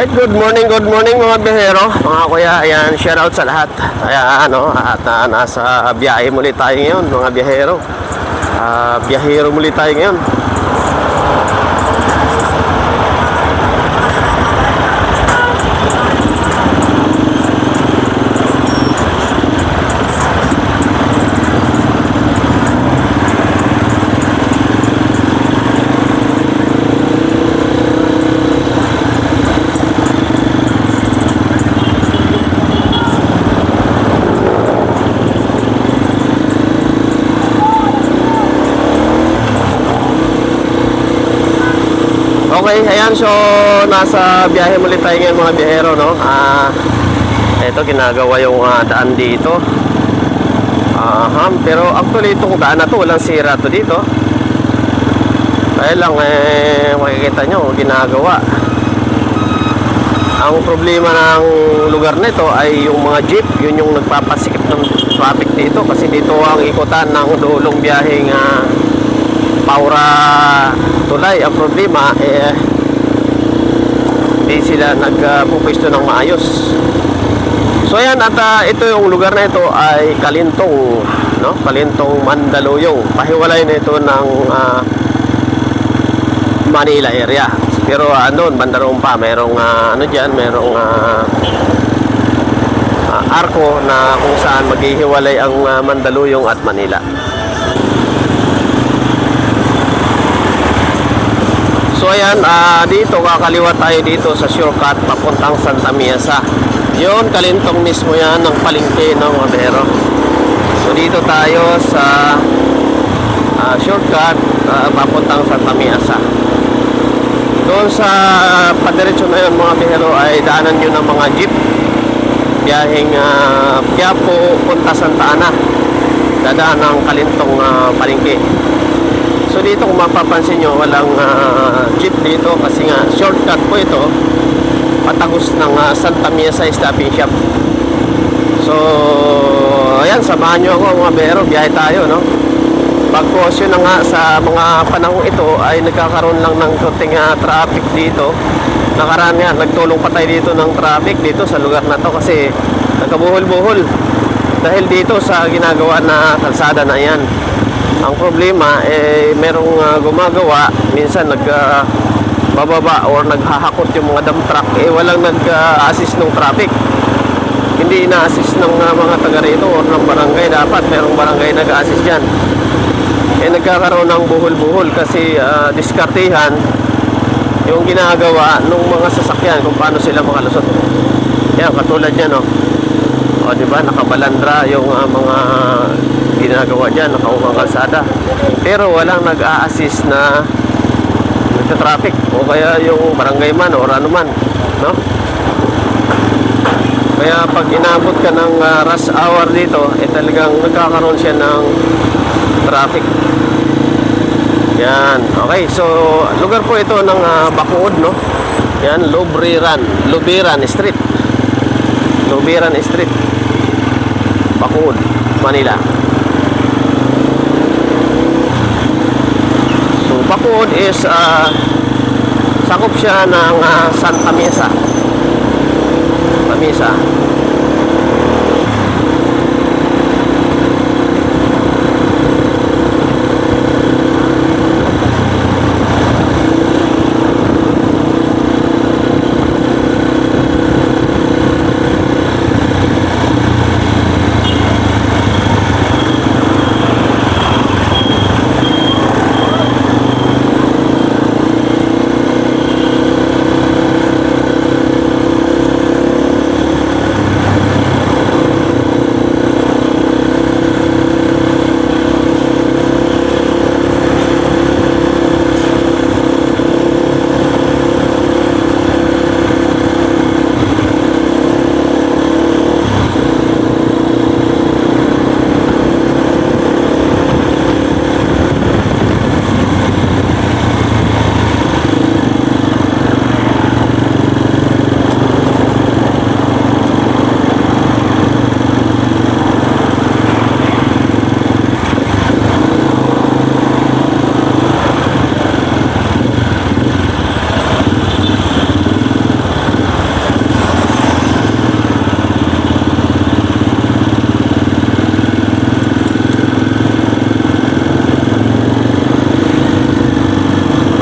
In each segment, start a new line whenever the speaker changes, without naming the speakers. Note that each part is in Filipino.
Alright, good morning mga biyahero, mga kuya. Ayan, shout out sa lahat. Ayan, ano, at nasa biyahe muli tayo ngayon mga biyahero. Biyahero muli tayo ngayon. Okay, ayan, so nasa biyahe muli tayo ngayon mga biyahero, no? Ito, ginagawa yung daan dito. Pero actually itong daan na to, walang sira to dito. Kaya lang, makikita nyo, ginagawa. Ang problema ng lugar nito ay yung mga jeep, yun yung nagpapasikip ng traffic dito. Kasi dito ang ikutan ng dulong biyaheng Paura Tulay. Ang problema hindi sila nagpupwesto ng maayos. So ayan, at ito yung lugar na ito ay Kalintong, no? Kalintong, Mandaluyong. Pahiwalay na ito ng Manila area. Pero doon bandarong pa, merong ano diyan, merong arko na kung saan maghihiwalay ang Mandaluyong at Manila. So ayan, dito kakaliwa tayo dito sa shortcut papuntang Santa Mesa. Yun, Kalintong mismo yan ng palengke ng Madero. So dito tayo sa shortcut papuntang Santa Mesa. Doon sa padiretso na yun mga bihero ay daanan nyo ng mga jeep biyaheng Quiapo punta Santa Ana. Dadaan ng Kalintong palengke. So dito kung mapapansin nyo, walang jeep dito kasi nga shortcut po ito patagos ng Santa Mesa Stopping Shop. So ayan, samahan nyo ako mga bero, biyahe tayo, no? Pagkos yun na nga, sa mga panahon ito ay nagkakaroon lang ng konting traffic dito. Nakaraan nga, nagtulong pa tayo dito ng traffic dito sa lugar na to kasi nagkabuhol-buhol dahil dito sa ginagawa na kalsada na yan. Ang problema merong gumagawa, minsan nagbababa or naghahakot yung mga dump truck, walang nag-assist ng traffic. Hindi ina-assist ng mga taga rito or ng barangay. Dapat merong barangay nag-assist dyan. Nagkakaroon ng buhol-buhol kasi diskartihan yung ginagawa ng mga sasakyan kung paano sila makalusot. Yan, katulad yan, no? O diba, nakabalandra yung mga ginagawa dyan, nakaumang kalsada, pero walang nag-a-assist na nagta-traffic o kaya yung barangay man o ano man, no? Kaya pag inabot ka ng rush hour dito, talagang nagkakaroon siya ng traffic. Yan, okay, so lugar po ito ng Bacood, no? Yan, Lubiran Street, Bacood, Manila. Bacood is sakop siya ng Santa Mesa.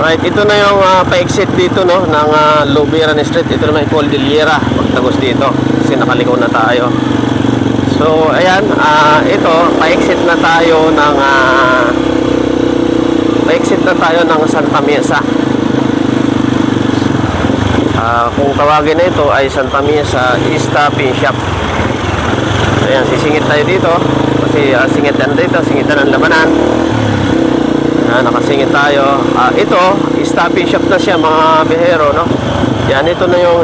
Right, ito na yung pa-exit dito no ng Luberan Street. Ito naman yung Cordillera, pagtagos dito kasi nakaliko na tayo. So ayan, ito pa-exit na tayo ng Santa Mesa. Kung tawagin na ito ay Santa Mesa Stop and Shop. Ayan, sisingit tayo dito kasi singitan dito, singitan ng labanan. Nakasingit tayo. Ito, stop and shop na siya mga bihero, no? Yan, ito na yung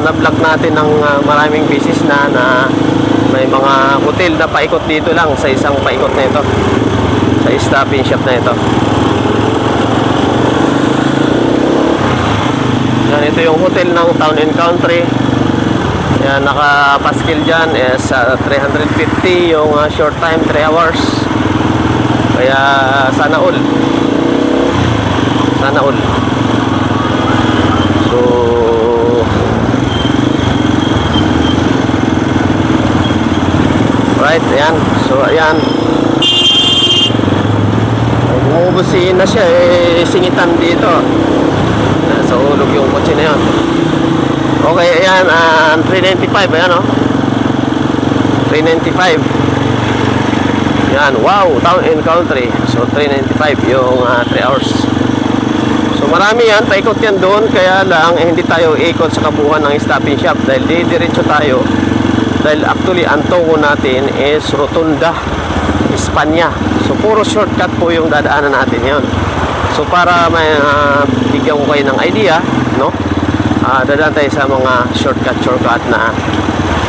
na-vlog natin ng maraming beses na may mga hotel na paikot dito lang sa isang paikot na ito. Sa stop and shop na ito. Yan, ito yung hotel ng Town and Country. Yan, nakapaskil dyan is 350 yung short time, 3 hours. Kaya sana all. So right, ayan. So ayan. Bumubusin na siya singitan dito. Nasa ulog yung kotse na yun. Okay, ayan, 395, ayan o. 395. Yan, wow, Town and Country. So 395 yung 3 hours. So marami yan, paikot yan doon. Kaya lang, hindi tayo ikot sa kabuuan ng stop and shop dahil diretso tayo. Dahil actually, ang tungo natin is Rotunda, Espanya. So puro shortcut po yung dadaanan natin yon. So para may bigyan ko kayo ng idea, no? Dadaan tayo sa mga shortcut na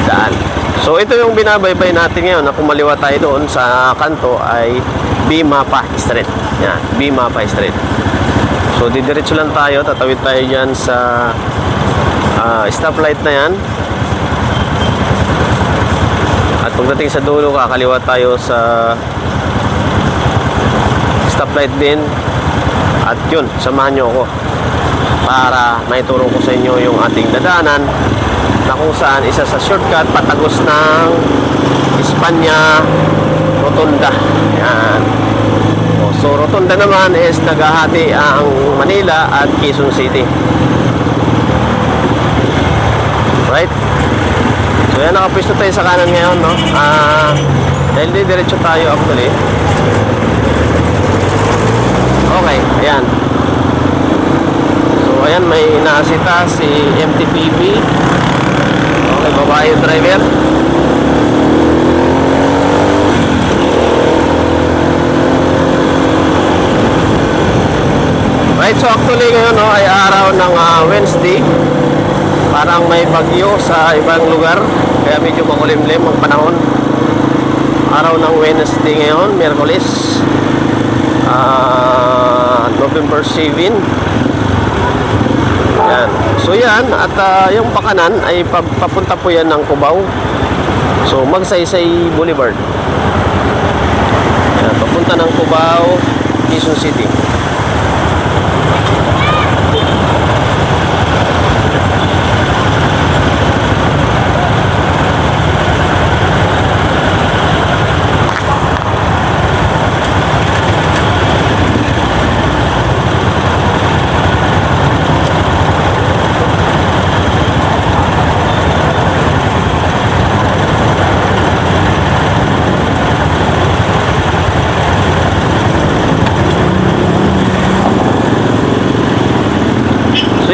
daan. So ito yung binabaybay natin ngayon na kumaliwa tayo doon sa kanto ay Bimapa Street. Yan, Bimapa Street. So didiretso lang tayo, tatawid tayo dyan sa stoplight na yan. At pagdating sa dulo, kakaliwa tayo sa stoplight din. At yun, samahan nyo ako para maituro ko sa inyo yung ating dadaanan na kung saan isa sa shortcut patagos ng Espanya, Rotunda. Yan. So Rotunda naman is naghahati ang Manila at Quezon City. Right? So yan, nakapwesto tayo sa kanan ngayon, no? Dahil diretso tayo actually. Okay, ayan. So ayan, may naasita si MTPB. Okay, babae yung driver. Right, so actually ngayon no, ay araw ng Wednesday. Parang may bagyo sa ibang lugar. Kaya medyo makulimlim ang panahon. Araw ng Wednesday ngayon, Miyerkules, November 7. Yan. So yan, at yung pakanan ay papunta po yan ng Cubao. So Magsaysay Boulevard. Yan, papunta ng Cubao, Quezon City.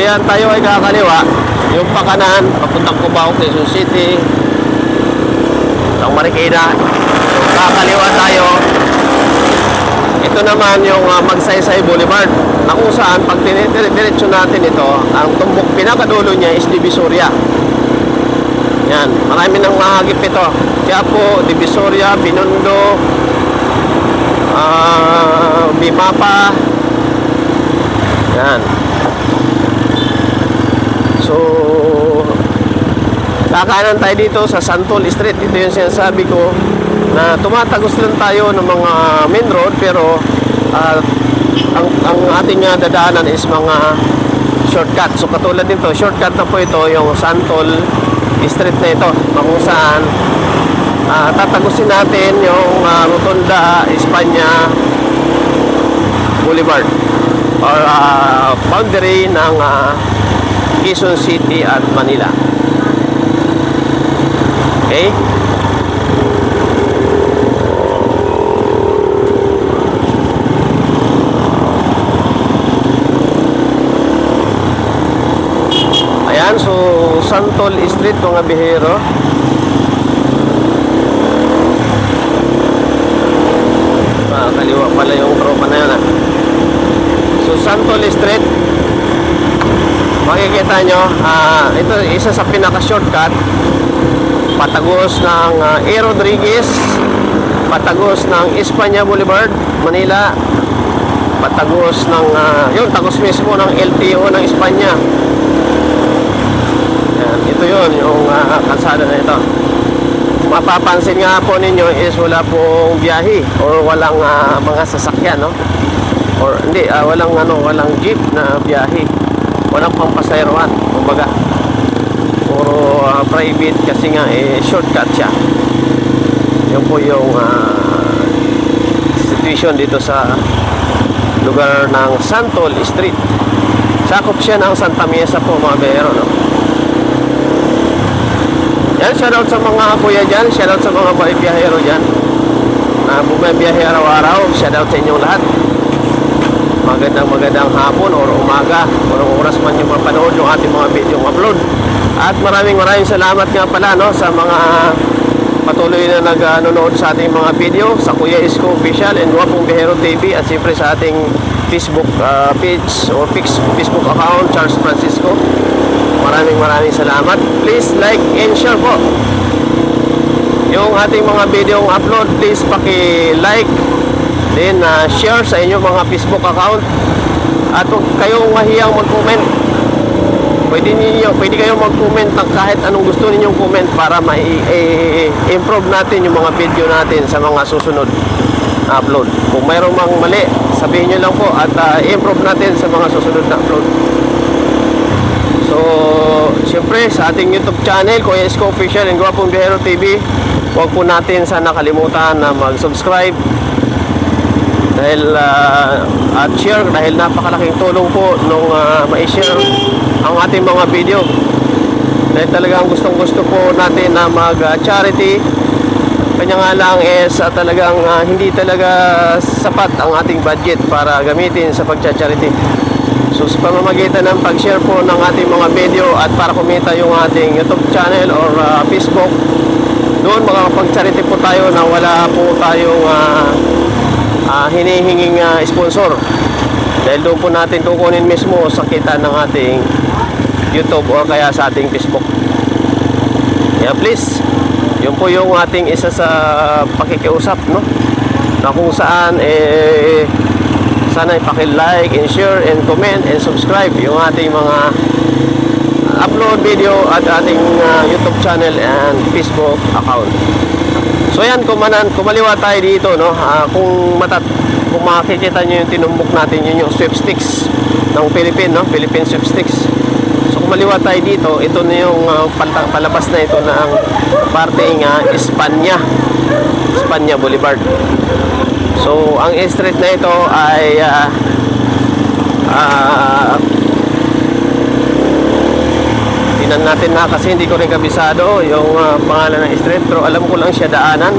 Yan, tayo ay kakaliwa yung pakanan papuntang Cubao, Quezon City, ang Marikina. So kakaliwa tayo. Ito naman yung Magsaysay Boulevard na kung saan pag diretso natin ito, ang tumbok pinakadulo niya is Divisoria. Yan, marami nang mahagip ito. Quiapo, Divisoria, Binondo, Bimapa. Yan. So kakanan tayo dito sa Santol Street. Ito yung sinasabi ko na tumatagos lang tayo ng mga main road, pero ang ating dadaanan is mga shortcut. So katulad nito, shortcut na po ito yung Santol Street na ito, kung saan tatagusin natin yung Rotunda, Espanya Boulevard. or boundary ng Quezon City at Manila. Okay? Ayan, so Santol Street mga bihero. Kaliwa pala yung tropa na yun. So Santol Street, makikita nyo, ito isa sa pinaka-shortcut patagos ng A. Rodriguez, patagos ng Espanya Boulevard, Manila, patagos ng yun, tagos mismo ng LTO ng Espanya. Yan, ito yun, yung kalsada na ito. Mapapansin nga po ninyo is wala pong biyahe or walang mga sasakyan, no? Or hindi, walang jeep na biyahe. Walang pampasayaruan, kumbaga. Puro private kasi nga shortcut siya. Yan po yung situation dito sa lugar ng Santol Street. Sakop siya ng Santa Mesa po mga bihero, no? Yan, shoutout sa mga kuya dyan, shoutout sa mga biyahero dyan na bumabiyahe araw-araw, shoutout sa inyong lahat. Magandang hapon or umaga, anong oras man yung mapanood yung ating mga video upload. At maraming salamat nga pala, no, sa mga patuloy na nanonood sa ating mga video sa Kuya Isko Official and Guwapong Bihero TV, at siyempre sa ating Facebook page or Facebook account, Charles Francisco. Maraming salamat. Please like and share po yung ating mga video upload. Please paki-like, then share sa inyong mga Facebook account. At huwag kayong mahiyang mag-comment. Pwede kayong mag-comment ng kahit anong gusto ninyong comment para ma-improve natin yung mga video natin sa mga susunod na upload. Kung mayroong mga mali, sabihin nyo lang po at improve natin sa mga susunod na upload. So, siyempre sa ating YouTube channel, Kuya Isko Official and Guwapong Bihero TV, huwag po natin sana kalimutan na mag-subscribe dahil at share, dahil napakalaking tulong po nung ma-share ang ating mga video. Dahil talagang gustong-gusto po natin na mag-charity. Kanya nga lang is talagang hindi talaga sapat ang ating budget para gamitin sa pag-charity. So sa pamamagitan ng pag-share po ng ating mga video at para kumita yung ating YouTube channel or Facebook, doon makakapag-charity po tayo na wala po tayong hinihinging sponsor. Dahil doon po natin kukunin mismo sa kita ng ating YouTube or kaya sa ating Facebook. Yeah, please. Yun po yung ating isa sa pakikiusap, no? Na kung saan sana ipaki-like and share and comment and subscribe yung ating mga upload video at ating YouTube channel and Facebook account. So yan, kumaliwa tayo dito, no? Kung makikita nyo yung tinumbok natin, yun yung sweepstakes ng Philippine sweepstakes. So kumaliwa tayo dito, ito na yung palabas na ito ng parteng Espanya Boulevard. So ang street na ito ay tinan natin na kasi hindi ko rin kabisado yung pangalan ng street, pero alam ko lang siya daanan.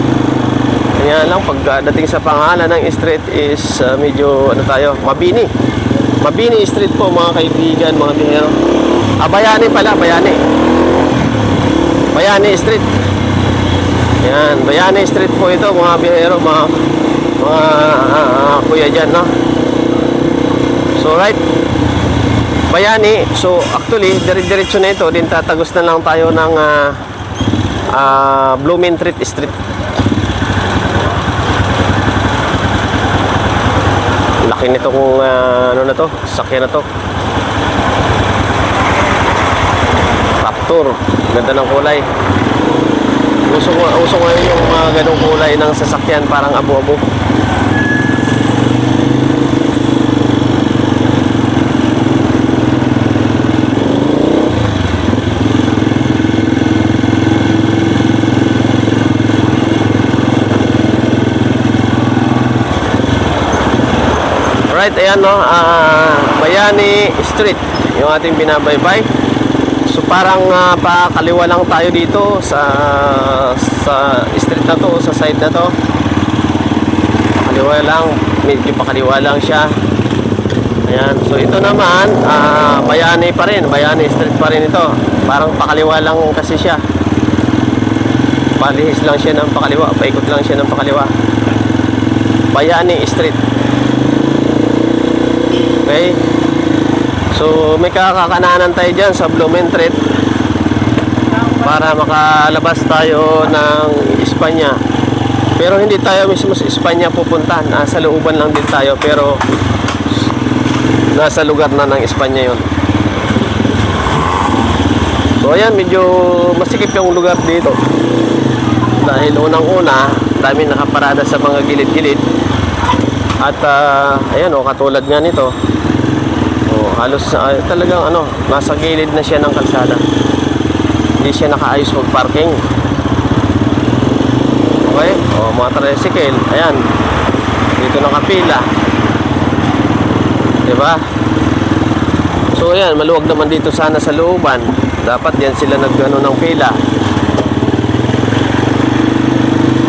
Kanya lang pagdating sa pangalan ng street is medyo Mabini Street po mga kaibigan, mga bihero. Bayani pala, Bayani Street. Yan, Bayani Street po ito mga bihero, mga kuya dyan, no? So right, Bayani. So actually diretso na ito, din tatagos na lang tayo ng Blumentritt Street. Laki nito kung sakyan na to. Raptor, ganda ng kulay. Uso ngayon yung ganong kulay ng sasakyan, parang abo-abo. Alright, ayan no, Bayani Street yung ating binabaybay. So parang pakaliwa lang tayo dito sa street na to, sa side na to. Pakaliwa lang, medyo pakaliwa lang siya. Ayan, so ito naman Bayani pa rin, Bayani Street pa rin ito. Parang pakaliwa lang kasi siya. Palihis lang siya ng pakaliwa, paikot lang siya ng pakaliwa. Bayani Street. Okay. So may kakakananan tayo dyan sa Blumentritt para makalabas tayo ng Espanya. Pero hindi tayo mismo sa Espanya pupunta. Nasa looban lang din tayo, pero nasa lugar na ng Espanya yon. So ayan, medyo masikip yung lugar dito. Dahil unang-una, dami nakaparada sa mga gilid-gilid. At ayan o, katulad nga nito. O, halos talagang nasa gilid na siya ng kalsada. Hindi siya nakaayos mag-parking. Okay? O, mga tricycle, ayan. Dito nakapila. Diba? So ayan, maluwag naman dito sana sa looban. Dapat yan sila nag-ano ng pila.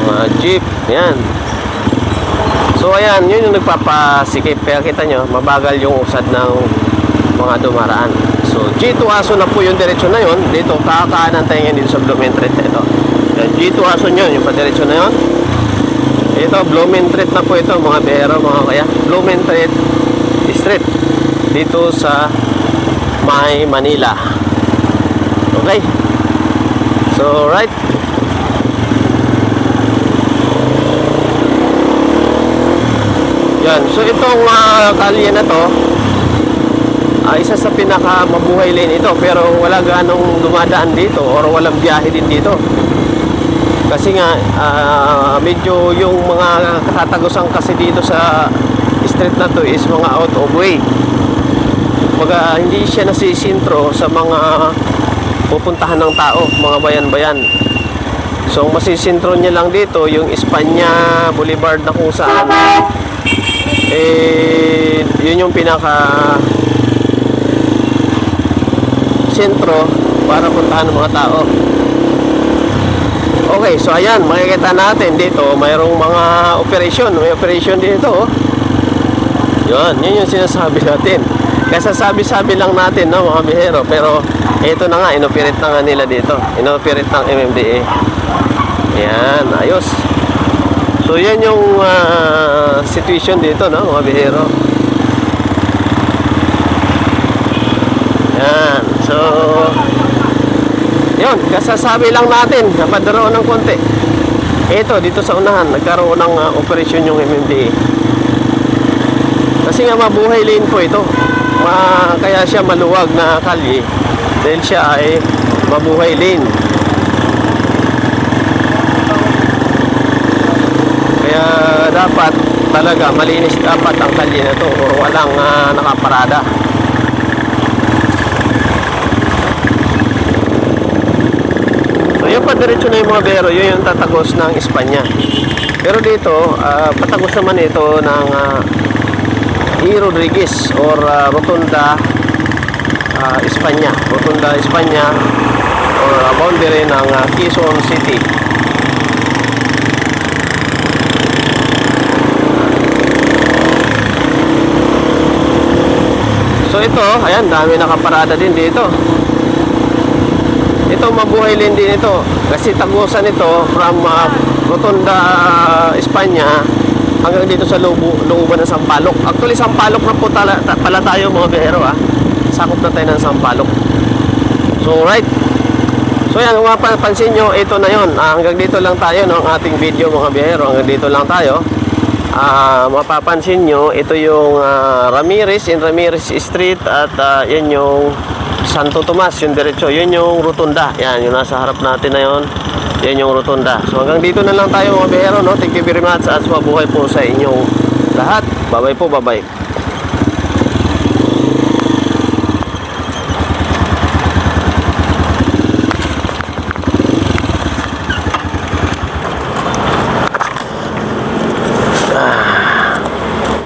Mga jeep, ayan. So ayan, yun yung nagpapasikip. Kaya kita nyo, mabagal yung usad ng mga dumaraan. So G2 Aso na po yung diretsyo na yun. Dito, kakaanan tayo ngayon dito sa Blumentritt. Ito, G2 Aso yun, yung padiretsyo na yun. Ito, Blumentritt na po ito, mga bihero, mga kaya. Blumentritt Street dito sa May Manila. Okay, so right, yan. So itong kalye na to, isa sa pinaka mabuhay lane ito, pero wala ganong dumadaan dito or walang biyahe din dito kasi nga medyo yung mga katatagusan kasi dito sa street na to is mga out of way. Kumbaga, hindi siya nasisintro sa mga pupuntahan ng tao, mga bayan-bayan. So, masisintro niya lang dito yung Espanya Boulevard na kung saan yun yung pinaka sentro para puntahan ng mga tao. Okay, so ayan, makikita natin dito mayroong mga operasyon. May operasyon dito, oh. Yun yung sinasabi natin. Kaya sabi-sabi lang natin, no, mga bihero. Pero ito na nga, inoperate na nga nila dito. Inoperate ng MMDA. Yan, ayos. So yan yung situation dito, no, mga bihero. Yan. So yun, kasasabi lang natin, napadroon ng konti. Ito, dito sa unahan, nagkaroon ng operasyon yung MMDA. Kasi nga mabuhay lane po ito. Kaya siya maluwag na kalye dahil siya ay mabuhay lane. Kaya dapat talaga malinis dapat ang kalye na ito o walang nakaparada. So yung padiretso na yung mga bero, yun yung tatagos ng Espanya. Pero dito, patagos naman ito ng E. Rodriguez or Rotunda Espanya. Rotunda Espanya or boundary ng Quezon City. So ito, ayan, dami nakaparada din dito. Ito, mabuhay din ito. Kasi tagusan ito from Rotunda Espanya hanggang dito sa looban ng Sampaloc. Actually, Sampaloc na po pala tayo, mga bihero, sakop na tayo ng Sampaloc. So, right. So, yan, kung mapapansin nyo, ito na yon. Hanggang dito lang tayo, no, ang ating video, mga bihero. Hanggang dito lang tayo. Mapapansin nyo, ito yung Ramirez Street at yan yung Santo Tomas, yung diretso. Yun yung Rotunda. Yan, yung nasa harap natin na yon. Yan yung Rotunda. So hanggang dito na lang tayo, mga bihero, no? Thank you very much at mabuhay po sa inyong lahat. Bye-bye po, bye-bye.